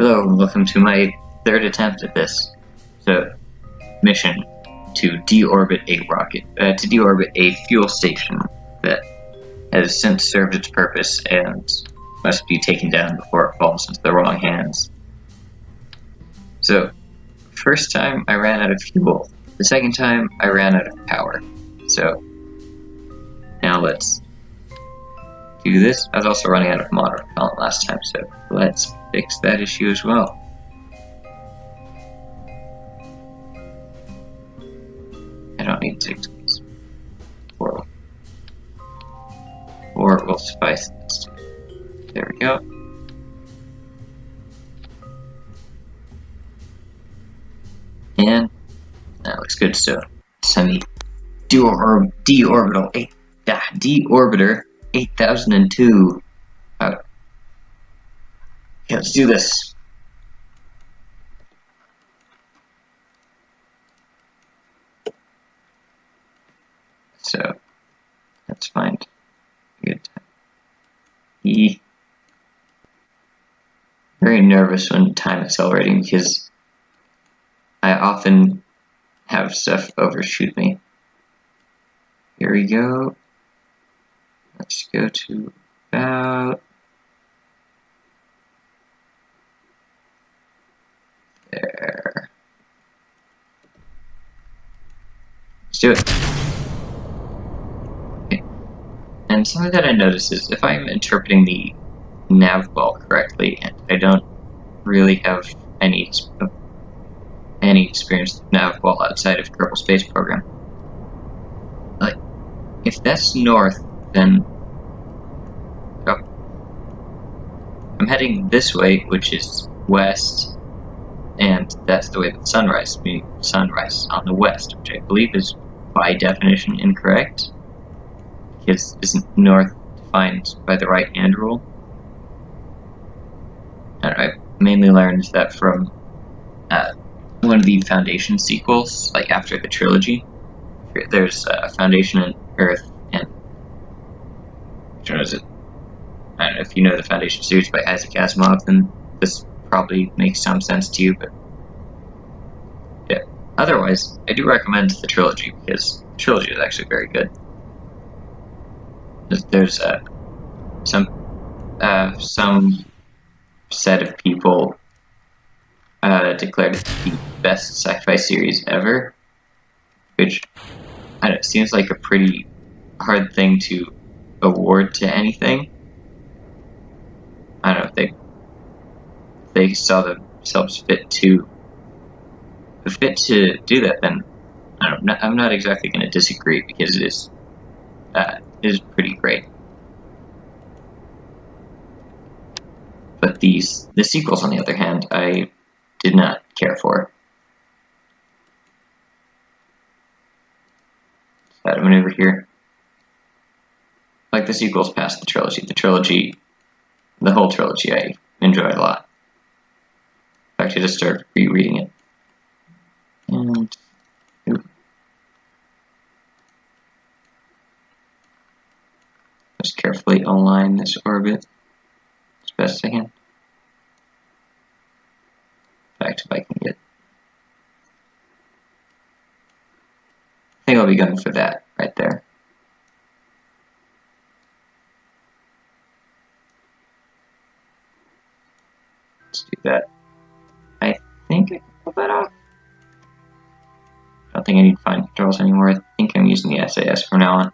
Hello, and welcome to my third attempt at this. Mission to deorbit a rocket, to deorbit a fuel station that has since served its purpose and must be taken down before it falls into the wrong hands. So, first time I ran out of fuel. The second time I ran out of power. So, now let's do this. I was also running out of motor propellant last time, so let's fix that issue as well. I don't need 6 keys. 4 will suffice. There we go. And that looks good. So deorbiter 8002. Okay, let's do this. So let's find a good time. Very nervous when time accelerating because I often have stuff overshoot me. Here we go. Let's go to about there. Let's do it. Okay. And something that I notice is if I'm interpreting the nav ball correctly, and I don't really have any experience with nav ball outside of Kerbal Space Program. Like, if that's north, then I'm heading this way, which is west, and that's the way that sunrise on the west, which I believe is by definition incorrect, because isn't north defined by the right-hand rule? I mainly learned that from one of the Foundation sequels, like after the trilogy. There's Foundation and Earth, and I don't know if you know the Foundation series by Isaac Asimov, then this probably makes some sense to you, but yeah. Otherwise, I do recommend the trilogy, because the trilogy is actually very good. There's some set of people declared it the best sci-fi series ever, which I don't know, seems like a pretty hard thing to award to anything. I don't know if they saw themselves fit to do that, then I'm not exactly going to disagree, because it is pretty great. But the sequels, on the other hand, I did not care for. That maneuver here. Like the sequels past the trilogy. The whole trilogy I enjoyed a lot. In fact, I just started rereading it. And just carefully align this orbit as best I can. In fact, if I can get, I think I'll be going for that right there. Let's do that. I think I can pull that off. I don't think I need fine controls anymore. I think I'm using the SAS from now on.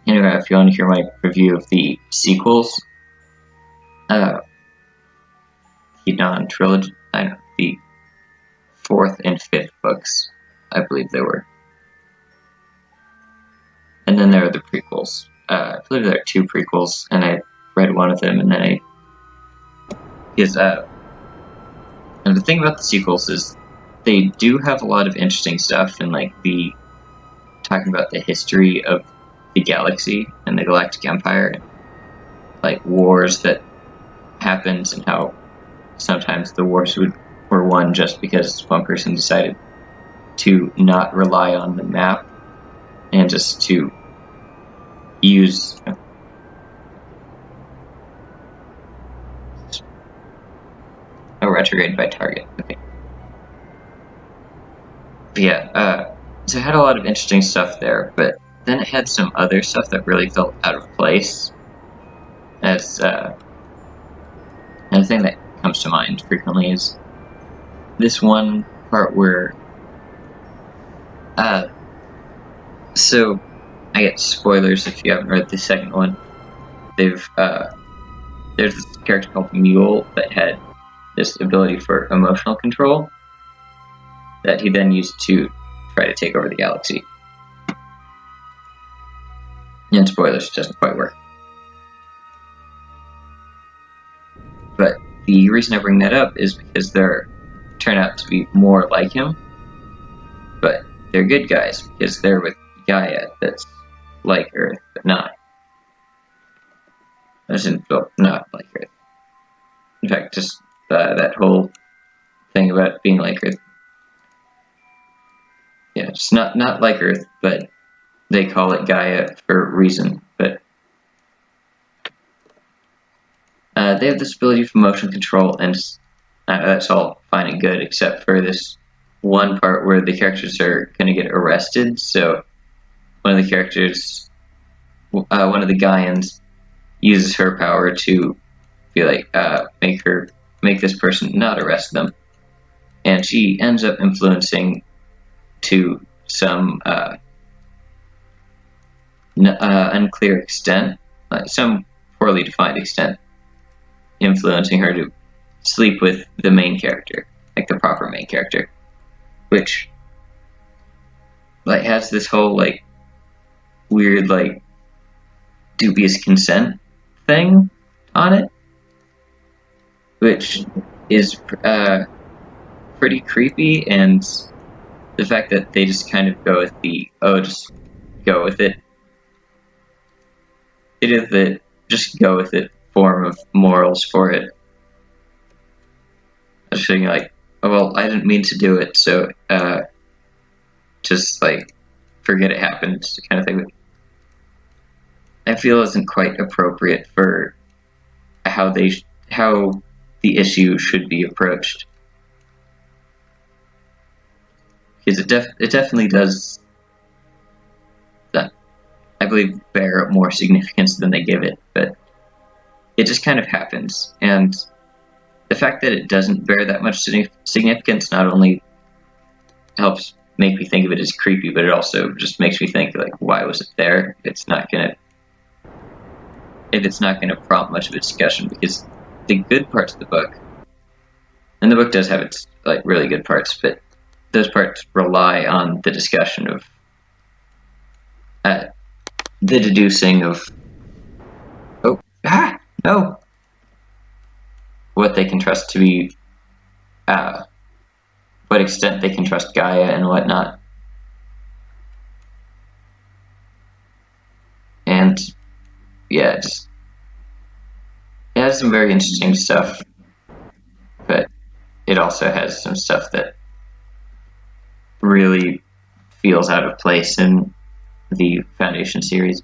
Anyway, if you want to hear my review of the sequels, the non-trilogy, the 4th and 5th books, I believe they were. And then there are the prequels. I believe there are 2 prequels, and I read one of them, and then and the thing about the sequels is they do have a lot of interesting stuff, and like talking about the history of the galaxy and the Galactic Empire, and like wars that happened, and how sometimes the wars were won just because one person decided to not rely on the map and just to use retrograde by target. Okay. But yeah, so it had a lot of interesting stuff there, but then it had some other stuff that really felt out of place. As and the thing that comes to mind frequently is this one part where so I get spoilers if you haven't read the second one. There's this character called Mule that had this ability for emotional control that he then used to try to take over the galaxy. And spoilers, it doesn't quite work. But the reason I bring that up is because there turn out to be more like him, but they're good guys because they're with Gaia that's like Earth, but not. Not like Earth. In fact, just that whole thing about being like Earth. Yeah, just not like Earth, but they call it Gaia for a reason. But they have this ability for motion control, and that's all fine and good, except for this one part where the characters are going to get arrested. So one of the characters, one of the Gaians, uses her power to be like make this person not arrest them, and she ends up influencing to some unclear extent, some poorly defined extent, influencing her to sleep with the main character, like the proper main character, which like has this whole like weird like dubious consent thing on it, which is pretty creepy, and the fact that they just kind of go with just go with it. It is the just go with it form of morals for it. I was thinking like, oh, well, I didn't mean to do it, so just like forget it happened kind of thing. I feel isn't quite appropriate for how the issue should be approached, because it definitely does, I believe, bear more significance than they give it, but it just kind of happens, and the fact that it doesn't bear that much significance not only helps make me think of it as creepy, but it also just makes me think like, why was it there? If it's not gonna prompt much of a discussion, because the good parts of the book, and the book does have its like really good parts, but those parts rely on the discussion of the deducing of what they can trust to be, what extent they can trust Gaia and whatnot. And yeah, it has some very interesting stuff, but it also has some stuff that really feels out of place in the Foundation series.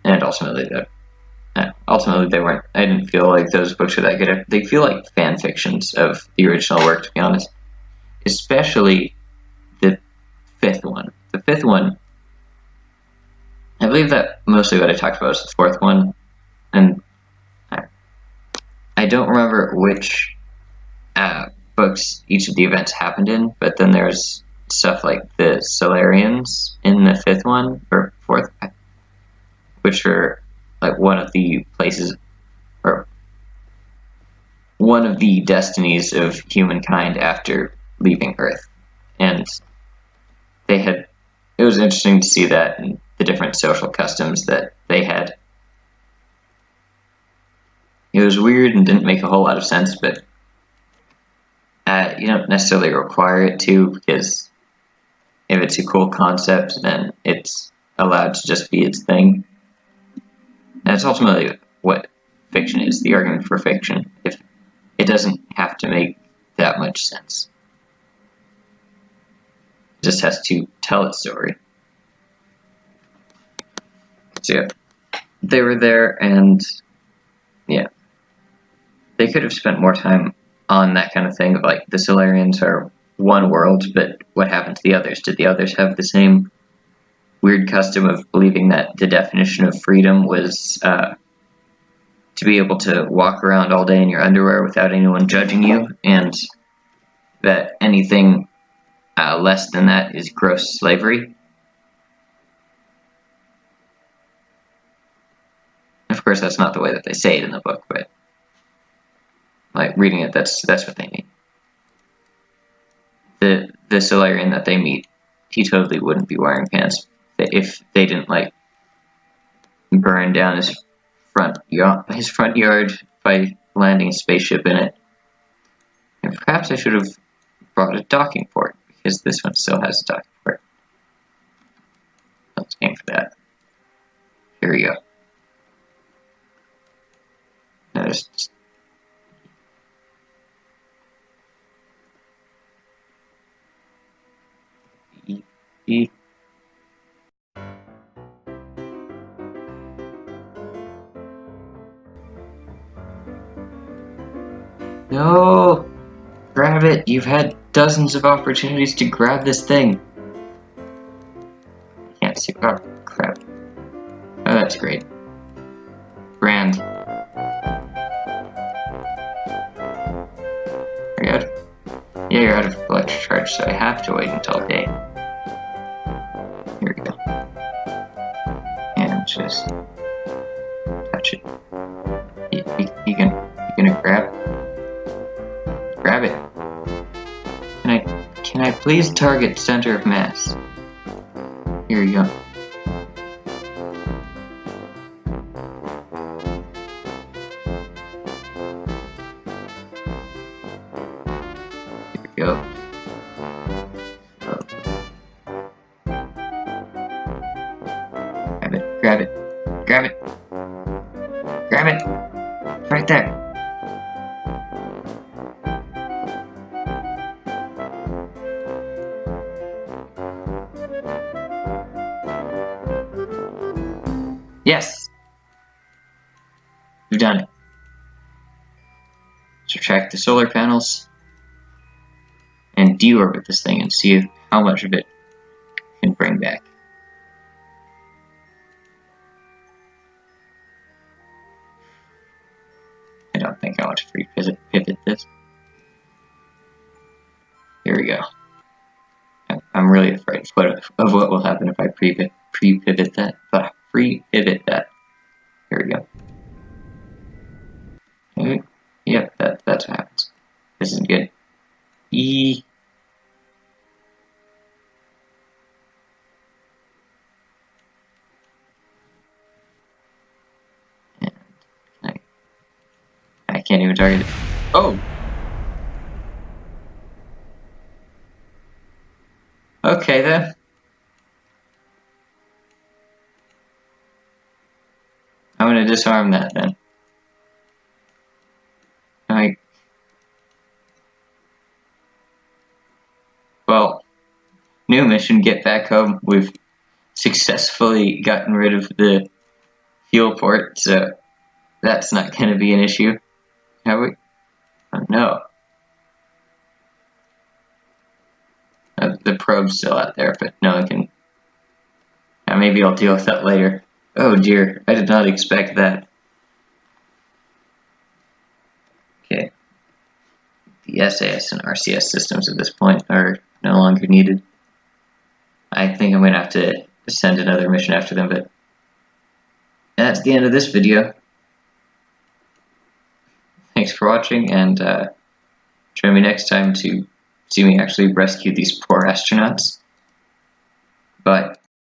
And ultimately they weren't. I didn't feel like those books were that good. They feel like fan fictions of the original work, to be honest. Especially the fifth one. The fifth one, I believe that mostly what I talked about was the fourth one, and I don't remember which books each of the events happened in, but then there's stuff like the Solarians in the fifth one, or fourth, which are like one of the places, or one of the destinies of humankind after leaving Earth. And it was interesting to see that and the different social customs that they had. It was weird and didn't make a whole lot of sense, but you don't necessarily require it to, because if it's a cool concept, then it's allowed to just be its thing. And it's ultimately what fiction is, the argument for fiction. If it doesn't have to make that much sense. It just has to tell its story. So yeah, they were there, and yeah, they could have spent more time on that kind of thing of like the Solarians are one world, but what happened to the others? Did the others have the same weird custom of believing that the definition of freedom was to be able to walk around all day in your underwear without anyone judging you, and that anything less than that is gross slavery? Of course, that's not the way that they say it in the book, but like reading it, that's what they mean. The Solarian that they meet, he totally wouldn't be wearing pants if they didn't like burn down his front yard by landing a spaceship in it. And perhaps I should have brought a docking port, because this one still has a docking port. Let's aim for that. Here we go. Now just eat. No! Grab it! You've had dozens of opportunities to grab this thing. I can't see. Oh, crap. Oh, that's great. Brand. Are you out? Yeah, you're out of electric charge, so I have to wait until day. Here we go. And just touch it. You gonna grab? Grab it. Can I please target center of mass? Here you go. Here we go. Grab it, grab it, grab it, grab it! It's right there. Yes! We've done it. Subtract the solar panels and deorbit this thing and see how much of it can bring back. I don't think I want to free pivot this. Here we go. I'm really afraid of what will happen if I pre-pivot that. Pre-pivot that. Here we go. Okay. Yep, that's what happens. This is good. E. And I can't even target it. Oh! Okay then. I'm gonna disarm that then. Well, new mission, get back home. We've successfully gotten rid of the fuel port, so that's not gonna be an issue. Have we? Oh, no. The probe's still out there, but no one can. Maybe I'll deal with that later. Oh dear, I did not expect that. Okay. The SAS and RCS systems at this point are no longer needed. I think I'm going to have to send another mission after them, but that's the end of this video. Thanks for watching, and join me next time to see me actually rescue these poor astronauts. Bye.